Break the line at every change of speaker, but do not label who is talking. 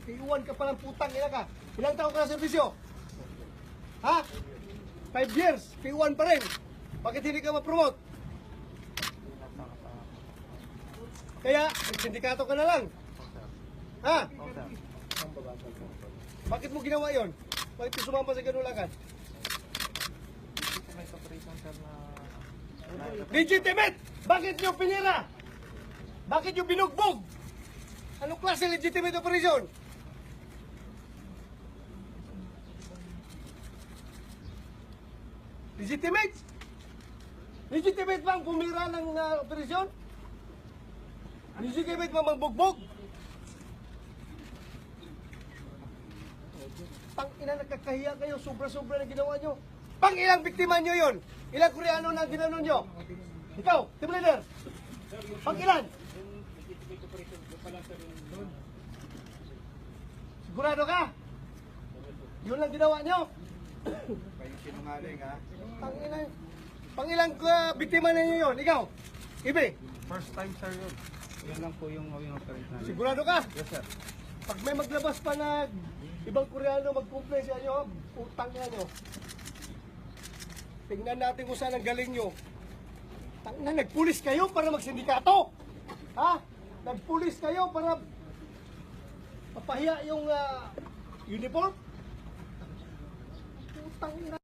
P1 ka palang putang ina ka. Ilang taon ka na servisyo? Ha? 5 years, P1 pa rin. Bakit hindi ka ma-promote? Kaya, sindikato ka na lang. Ha? Bakit mo ginawa yon? Bakit mo sumama sa ganun agad? Legitimate! Bakit nyo pinira? Bakit nyo binugbog? Anong klase legitimate operation? Legitimate? Legitimate ba ang pumira ng operasyon? Legitimate ba magbugbog? Pang-ina, nagkakahiya kayo, sobra-sobra na ginawa nyo. Pang-ilang biktima nyo yun? Ilang Koreano na ginanon nyo? Ikaw, team leader. Pang-ilan? Sigurado ka? Yun lang ginawa nyo?
Kayong sinungaling ha?
Pang-ina, pang-ilang biktima na nyo yun? Ikaw, Ibe,
First time sir yun. Yan lang po yung operate namin.
sigurado ka?
Yes sir.
Pag may maglabas pa na ibang Koreano mag-complain sa inyo, utang na nyo. Tingnan natin kung saan ang galing nyo. Tangina, nagpulis kayo para magsindikato. Ha? Nagpulis kayo para mapahiya yung uniform. Utang na.